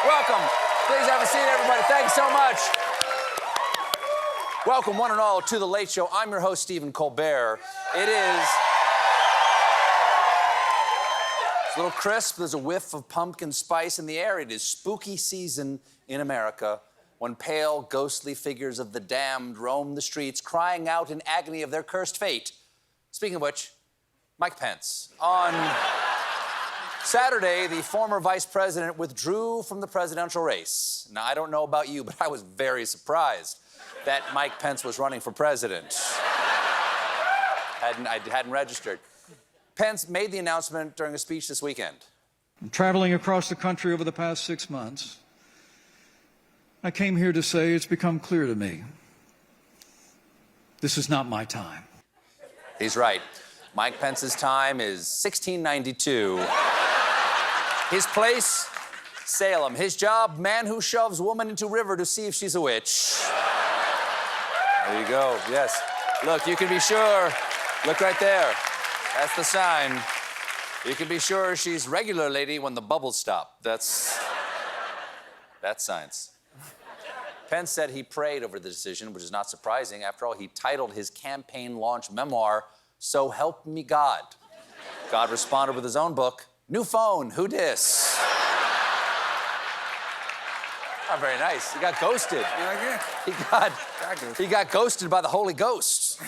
Welcome. Please have a seat, everybody. Thanks so much. Welcome, one and all, to The Late Show. I'm your host, Stephen Colbert. It's a little crisp. There's a whiff of pumpkin spice in the air. It is spooky season in America when pale, ghostly figures of the damned roam the streets, crying out in agony of their cursed fate. Speaking of which, Mike Pence. On Saturday, the former vice president withdrew from the presidential race. Now, I don't know about you, but I was very surprised that Mike Pence was running for president. I hadn't registered. Pence made the announcement during a speech this weekend. Traveling across the country over the past 6 months, I came here to say it's become clear to me this is not my time. He's right. Mike Pence's time is 1692. His place, Salem. His job, man who shoves woman into river to see if she's a witch. There you go, yes. Look, you can be sure. Look right there. That's the sign. You can be sure she's regular lady when the bubbles stop. That's science. Pence said he prayed over the decision, which is not surprising. After all, he titled his campaign launch memoir, So Help Me God. God responded with his own book, New Phone, Who Dis? Not very nice. He got ghosted. You like it? He got ghosted by the Holy Ghost.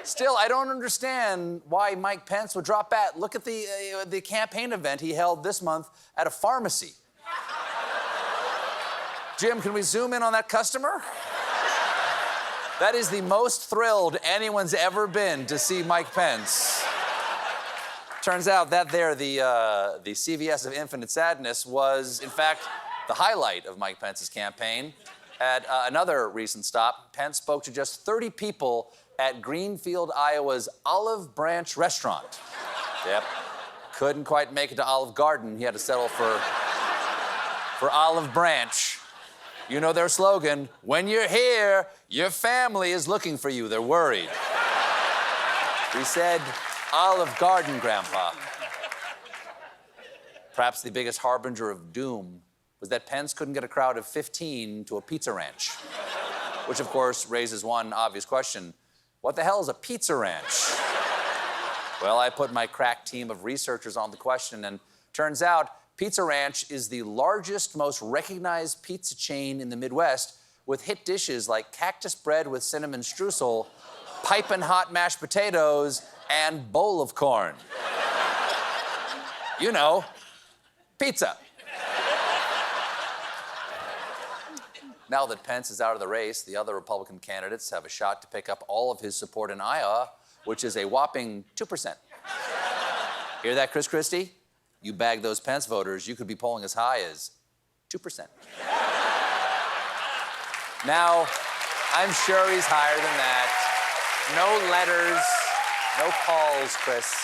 Still, I don't understand why Mike Pence would drop back. Look at the campaign event he held this month at a pharmacy. Jim, can we zoom in on that customer? That is the most thrilled anyone's ever been to see Mike Pence. Turns out that there, the CVS of Infinite Sadness was, in fact, the highlight of Mike Pence's campaign. At another recent stop, Pence spoke to just 30 people at Greenfield, Iowa's Olive Branch restaurant. Yep. Couldn't quite make it to Olive Garden. He had to settle for Olive Branch. You know their slogan, when you're here, your family is looking for you. They're worried. He said, Olive Garden, Grandpa. Perhaps the biggest harbinger of doom was that Pence couldn't get a crowd of 15 to a pizza ranch. Which, of course, raises one obvious question. What the hell is a pizza ranch? Well, I put my crack team of researchers on the question, and turns out Pizza Ranch is the largest, most recognized pizza chain in the Midwest, with hit dishes like cactus bread with cinnamon streusel, piping hot mashed potatoes, and bowl of corn. You know, pizza. Now that Pence is out of the race, the other Republican candidates have a shot to pick up all of his support in Iowa, which is a whopping 2%. Hear that, Chris Christie? You bag those Pence voters, you could be polling as high as 2%. Now, I'm sure he's higher than that. No letters, no calls, Chris.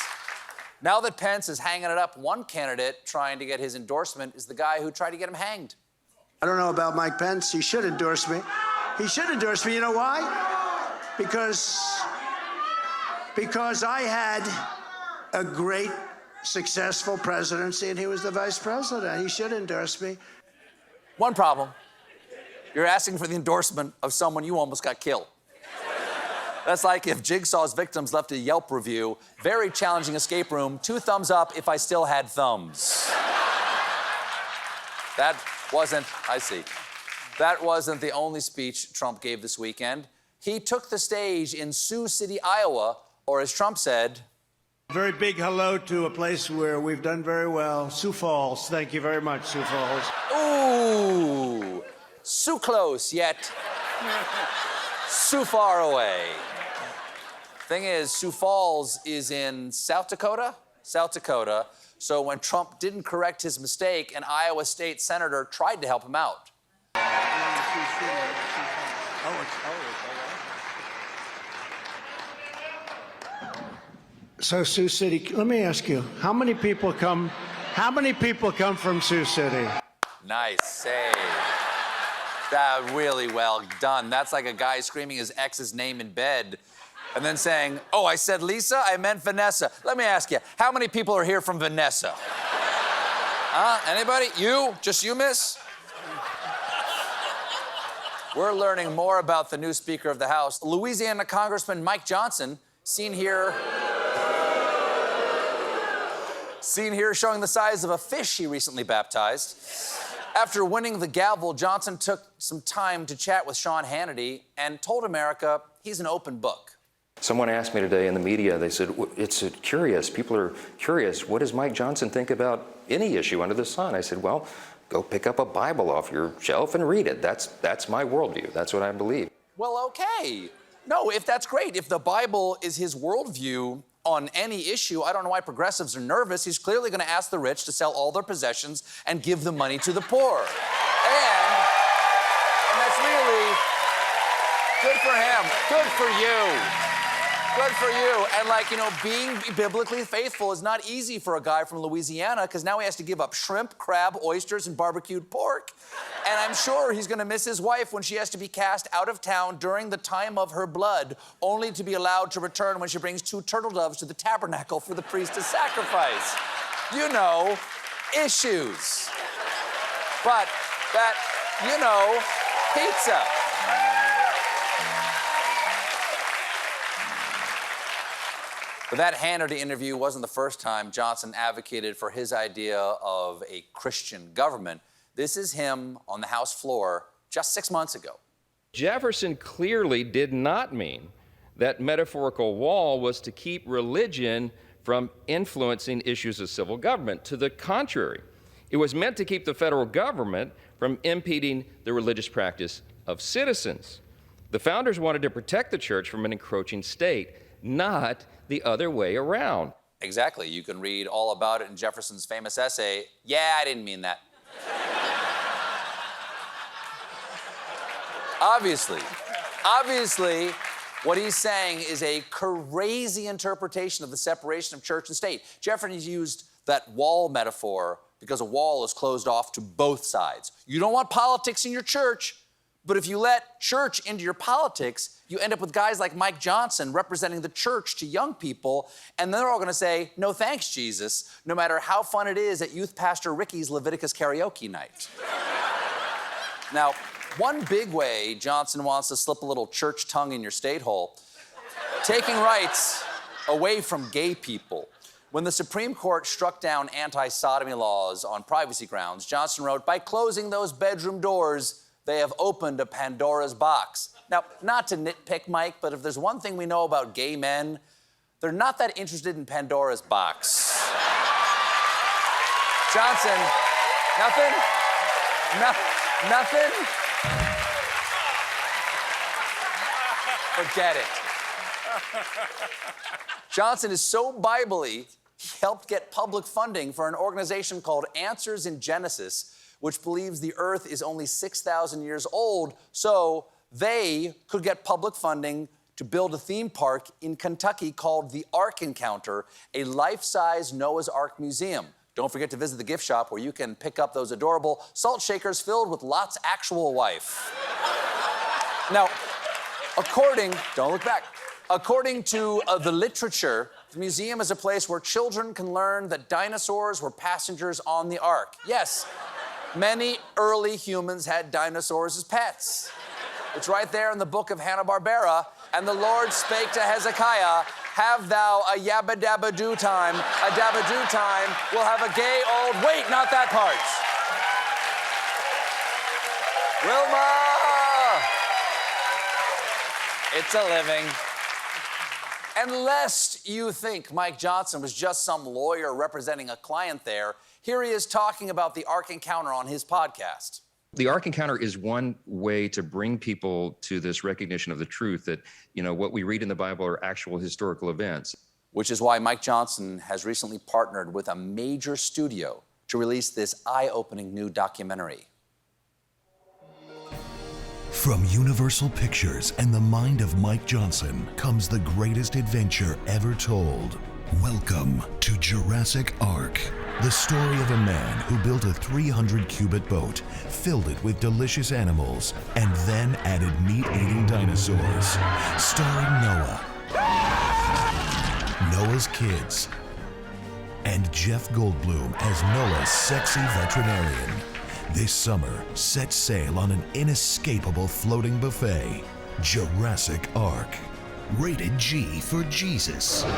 Now that Pence is hanging it up, one candidate trying to get his endorsement is the guy who tried to get him hanged. I don't know about Mike Pence. He should endorse me. He should endorse me. You know why? Because I had a great, successful presidency, and he was the vice president. He should endorse me. One problem. You're asking for the endorsement of someone you almost got killed. That's like if Jigsaw's victims left a Yelp review, very challenging escape room, 2 thumbs up if I still had thumbs. That wasn't the only speech Trump gave this weekend. He took the stage in Sioux City, Iowa, or as Trump said, a very big hello to a place where we've done very well, Sioux Falls. Thank you very much, Sioux Falls. Ooh, Sioux close, yet Sioux far away. Thing is, Sioux Falls is in South Dakota. So when Trump didn't correct his mistake, an Iowa state senator tried to help him out. So Sioux City, let me ask you, how many people come from Sioux City? Nice save. That really well done. That's like a guy screaming his ex's name in bed and then saying, oh, I said Lisa, I meant Vanessa. Let me ask you, how many people are here from Vanessa? Anybody? You? Just you, miss? We're learning more about the new Speaker of the House, Louisiana Congressman Mike Johnson, seen here showing the size of a fish he recently baptized. After winning the gavel, Johnson took some time to chat with Sean Hannity and told America he's an open book. Someone asked me today in the media, they said, it's curious, people are curious, what does Mike Johnson think about any issue under the sun? I said, well, go pick up a Bible off your shelf and read it. That's my worldview. That's what I believe. Well, okay. No, if that's great. If the Bible is his worldview on any issue, I don't know why progressives are nervous. He's clearly going to ask the rich to sell all their possessions and give the money to the poor. And that's really good for him. Good for you. Good for you. And, like, you know, being biblically faithful is not easy for a guy from Louisiana because now he has to give up shrimp, crab, oysters, and barbecued pork. And I'm sure he's going to miss his wife when she has to be cast out of town during the time of her blood, only to be allowed to return when she brings 2 turtle doves to the tabernacle for the priest to sacrifice. You know, issues. But that, you know, pizza. But that Hannity interview wasn't the first time Johnson advocated for his idea of a Christian government. This is him on the House floor just 6 months ago. Jefferson clearly did not mean that metaphorical wall was to keep religion from influencing issues of civil government. To the contrary, it was meant to keep the federal government from impeding the religious practice of citizens. The founders wanted to protect the church from an encroaching state, not the other way around. Exactly. You can read all about it in Jefferson's famous essay, "Yeah, I didn't mean that." Obviously, what he's saying is a crazy interpretation of the separation of church and state. Jefferson used that wall metaphor because a wall is closed off to both sides. You don't want politics in your church, but if you let church into your politics, you end up with guys like Mike Johnson representing the church to young people, and they're all gonna say, "No thanks, Jesus," no matter how fun it is at Youth Pastor Ricky's Leviticus karaoke night. Now, one big way Johnson wants to slip a little church tongue in your state hole, taking rights away from gay people. When the Supreme Court struck down anti-sodomy laws on privacy grounds, Johnson wrote, "By closing those bedroom doors, they have opened a Pandora's box." Now, not to nitpick, Mike, but if there's one thing we know about gay men, they're not that interested in Pandora's box. Johnson, nothing? Nothing? Forget it. Johnson is so Bible-y, he helped get public funding for an organization called Answers in Genesis, which believes the Earth is only 6,000 years old, so they could get public funding to build a theme park in Kentucky called the Ark Encounter, a life-size Noah's Ark museum. Don't forget to visit the gift shop where you can pick up those adorable salt shakers filled with Lot's actual wife. Now, don't look back. According to the literature, the museum is a place where children can learn that dinosaurs were passengers on the Ark. Yes, many early humans had dinosaurs as pets. It's right there in the book of Hanna-Barbera. "And the Lord spake to Hezekiah, have thou a yabba-dabba-doo time, a dabba-doo time, we'll have a gay old..." Wait, not that part. Wilma! It's a living. And lest you think Mike Johnson was just some lawyer representing a client there, here he is talking about the Ark Encounter on his podcast. The Ark Encounter is one way to bring people to this recognition of the truth that, you know, what we read in the Bible are actual historical events. Which is why Mike Johnson has recently partnered with a major studio to release this eye-opening new documentary. From Universal Pictures and the mind of Mike Johnson comes the greatest adventure ever told. Welcome to Jurassic Ark, the story of a man who built a 300-cubit boat, filled it with delicious animals, and then added meat-eating dinosaurs. Starring Noah, Noah's kids, and Jeff Goldblum as Noah's sexy veterinarian. This summer, set sail on an inescapable floating buffet, Jurassic Ark. Rated G for Jesus. We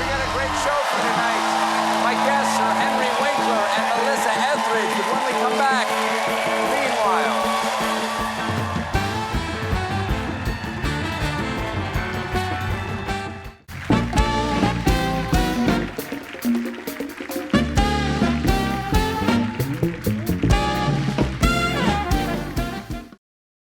got a great show for you tonight. My guests are Henry Winkler and Melissa Etheridge. When we come back,